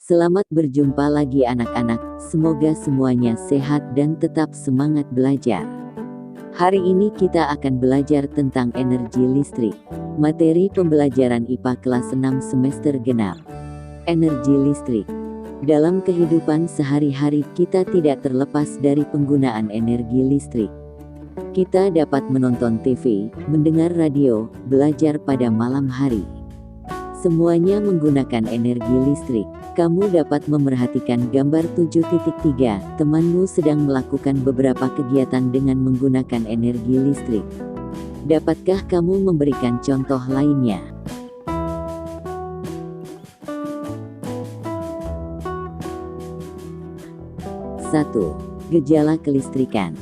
Selamat berjumpa lagi anak-anak, semoga semuanya sehat dan tetap semangat belajar. Hari ini kita akan belajar tentang energi listrik. Materi pembelajaran IPA kelas 6 semester genap. Energi listrik. Dalam kehidupan sehari-hari kita tidak terlepas dari penggunaan energi listrik. Kita dapat menonton TV, mendengar radio, belajar pada malam hari. Semuanya menggunakan energi listrik. Kamu dapat memerhatikan gambar 7.3, temanmu sedang melakukan beberapa kegiatan dengan menggunakan energi listrik. Dapatkah kamu memberikan contoh lainnya? Satu. Gejala kelistrikan.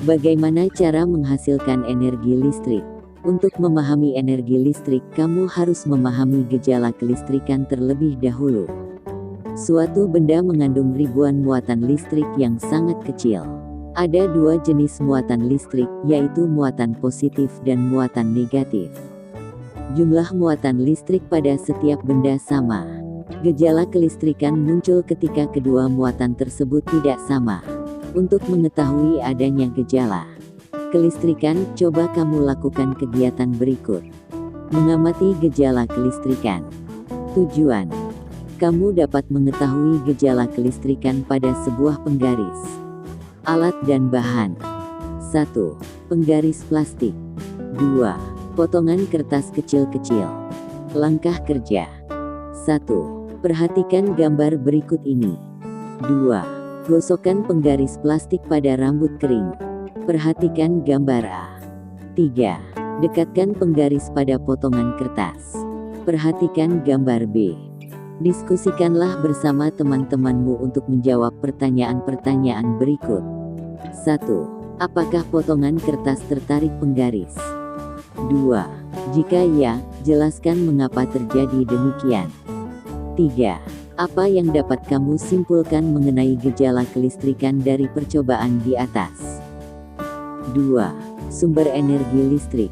Bagaimana cara menghasilkan energi listrik? Untuk memahami energi listrik, kamu harus memahami gejala kelistrikan terlebih dahulu. Suatu benda mengandung ribuan muatan listrik yang sangat kecil. Ada dua jenis muatan listrik, yaitu muatan positif dan muatan negatif. Jumlah muatan listrik pada setiap benda sama. Gejala kelistrikan muncul ketika kedua muatan tersebut tidak sama. Untuk mengetahui adanya gejala kelistrikan, coba kamu lakukan kegiatan berikut. Mengamati gejala kelistrikan. Tujuan: kamu dapat mengetahui gejala kelistrikan pada sebuah penggaris. Alat dan bahan. 1. Penggaris plastik. 2. Potongan kertas kecil-kecil. Langkah kerja. 1. Perhatikan gambar berikut ini. 2. Gosokkan penggaris plastik pada rambut kering. Perhatikan gambar A. 3. Dekatkan penggaris pada potongan kertas. Perhatikan gambar B. Diskusikanlah bersama teman-temanmu untuk menjawab pertanyaan-pertanyaan berikut. 1. Apakah potongan kertas tertarik penggaris? 2. Jika ya, jelaskan mengapa terjadi demikian. 3. Apa yang dapat kamu simpulkan mengenai gejala kelistrikan dari percobaan di atas? 2. Sumber energi listrik.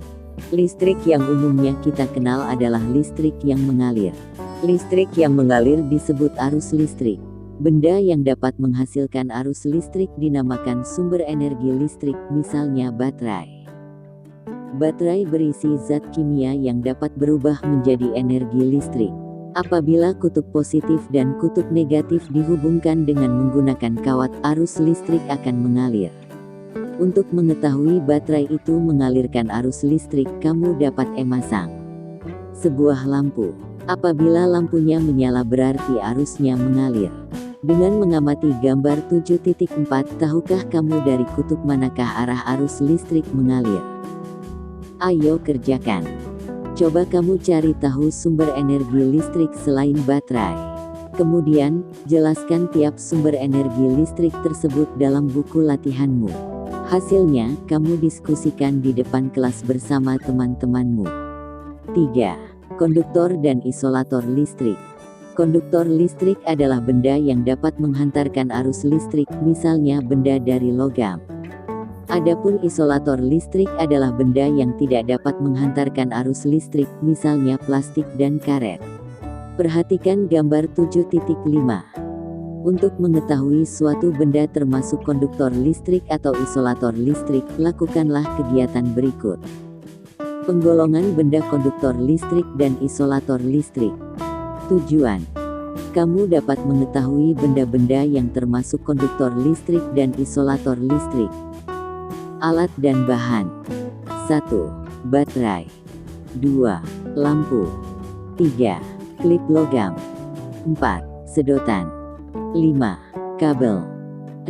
Listrik yang umumnya kita kenal adalah listrik yang mengalir. Listrik yang mengalir disebut arus listrik. Benda yang dapat menghasilkan arus listrik dinamakan sumber energi listrik, misalnya baterai. Baterai berisi zat kimia yang dapat berubah menjadi energi listrik. Apabila kutub positif dan kutub negatif dihubungkan dengan menggunakan kawat, arus listrik akan mengalir. Untuk mengetahui baterai itu mengalirkan arus listrik, kamu dapat memasang sebuah lampu. Apabila lampunya menyala berarti arusnya mengalir. Dengan mengamati gambar 7.4, tahukah kamu dari kutub manakah arah arus listrik mengalir? Ayo kerjakan. Coba kamu cari tahu sumber energi listrik selain baterai. Kemudian, jelaskan tiap sumber energi listrik tersebut dalam buku latihanmu. Hasilnya, kamu diskusikan di depan kelas bersama teman-temanmu. 3. Konduktor dan isolator listrik. Konduktor listrik adalah benda yang dapat menghantarkan arus listrik, misalnya benda dari logam. Adapun isolator listrik adalah benda yang tidak dapat menghantarkan arus listrik, misalnya plastik dan karet. Perhatikan gambar 7.5. Untuk mengetahui suatu benda termasuk konduktor listrik atau isolator listrik, lakukanlah kegiatan berikut. Penggolongan benda konduktor listrik dan isolator listrik. Tujuan: kamu dapat mengetahui benda-benda yang termasuk konduktor listrik dan isolator listrik. Alat dan bahan. 1. Baterai. 2. Lampu. 3. Klip logam. 4. Sedotan. 5. Kabel.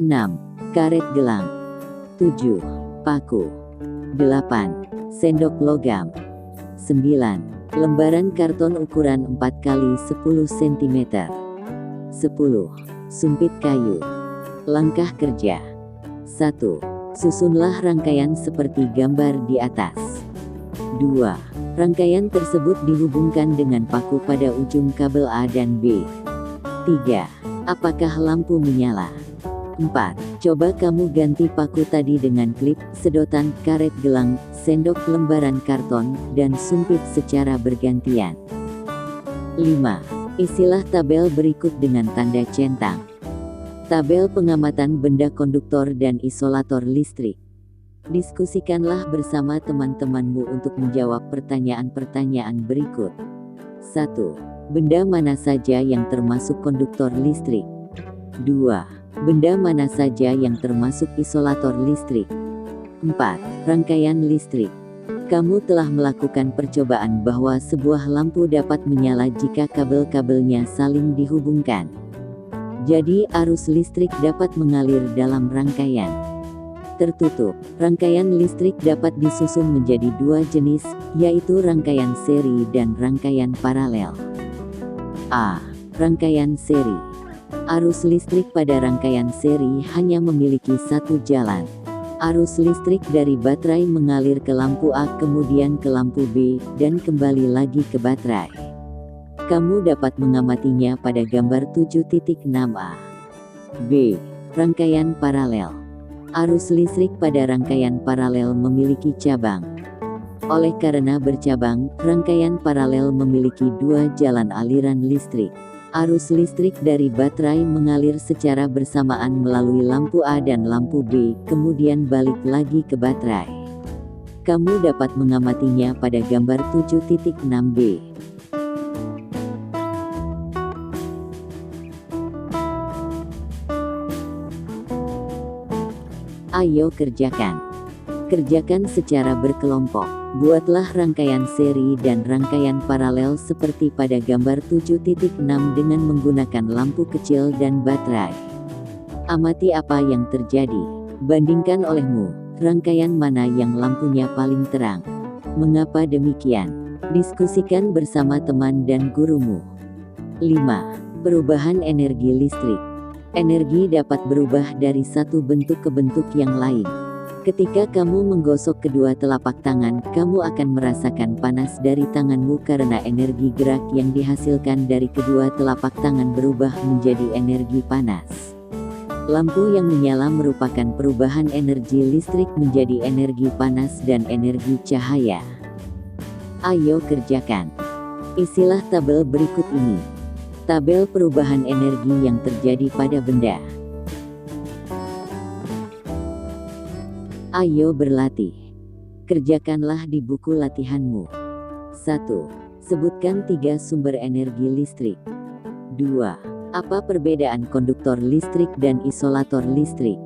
6. Karet gelang. 7. Paku. 8. Sendok logam. 9. Lembaran karton ukuran 4x10 cm. 10. Sumpit kayu. Langkah kerja. 1. Susunlah rangkaian seperti gambar di atas. 2. Rangkaian tersebut dihubungkan dengan paku pada ujung kabel A dan B. 3. Apakah lampu menyala? 4. Coba kamu ganti paku tadi dengan klip, sedotan, karet gelang, sendok, lembaran karton, dan sumpit secara bergantian. 5. Isilah tabel berikut dengan tanda centang. Tabel pengamatan benda konduktor dan isolator listrik. Diskusikanlah bersama teman-temanmu untuk menjawab pertanyaan-pertanyaan berikut. 1. Benda mana saja yang termasuk konduktor listrik? 2. Benda mana saja yang termasuk isolator listrik? 4. Rangkaian listrik. Kamu telah melakukan percobaan bahwa sebuah lampu dapat menyala jika kabel-kabelnya saling dihubungkan. Jadi arus listrik dapat mengalir dalam rangkaian tertutup. Rangkaian listrik dapat disusun menjadi dua jenis, yaitu rangkaian seri dan rangkaian paralel. A. Rangkaian seri. Arus listrik pada rangkaian seri hanya memiliki satu jalan. Arus listrik dari baterai mengalir ke lampu A kemudian ke lampu B, dan kembali lagi ke baterai. Kamu dapat mengamatinya pada gambar 7.6a. B. Rangkaian paralel. Arus listrik pada rangkaian paralel memiliki cabang. Oleh karena bercabang, rangkaian paralel memiliki dua jalan aliran listrik. Arus listrik dari baterai mengalir secara bersamaan melalui lampu A dan lampu B, kemudian balik lagi ke baterai. Kamu dapat mengamatinya pada gambar 7.6b. Ayo kerjakan. Kerjakan secara berkelompok. Buatlah rangkaian seri dan rangkaian paralel seperti pada gambar 7.6 dengan menggunakan lampu kecil dan baterai. Amati apa yang terjadi. Bandingkan olehmu, rangkaian mana yang lampunya paling terang. Mengapa demikian? Diskusikan bersama teman dan gurumu. 5. Perubahan energi listrik. Energi dapat berubah dari satu bentuk ke bentuk yang lain. Ketika kamu menggosok kedua telapak tangan, kamu akan merasakan panas dari tanganmu karena energi gerak yang dihasilkan dari kedua telapak tangan berubah menjadi energi panas. Lampu yang menyala merupakan perubahan energi listrik menjadi energi panas dan energi cahaya. Ayo kerjakan. Isilah tabel berikut ini. Tabel perubahan energi yang terjadi pada benda. Ayo berlatih. Kerjakanlah di buku latihanmu. 1. Sebutkan 3 sumber energi listrik. 2. Apa perbedaan konduktor listrik dan isolator listrik?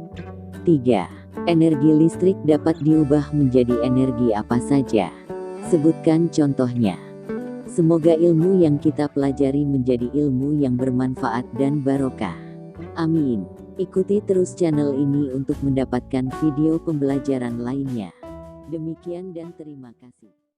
3. Energi listrik dapat diubah menjadi energi apa saja? Sebutkan contohnya. Semoga ilmu yang kita pelajari menjadi ilmu yang bermanfaat dan barokah. Amin. Ikuti terus channel ini untuk mendapatkan video pembelajaran lainnya. Demikian dan terima kasih.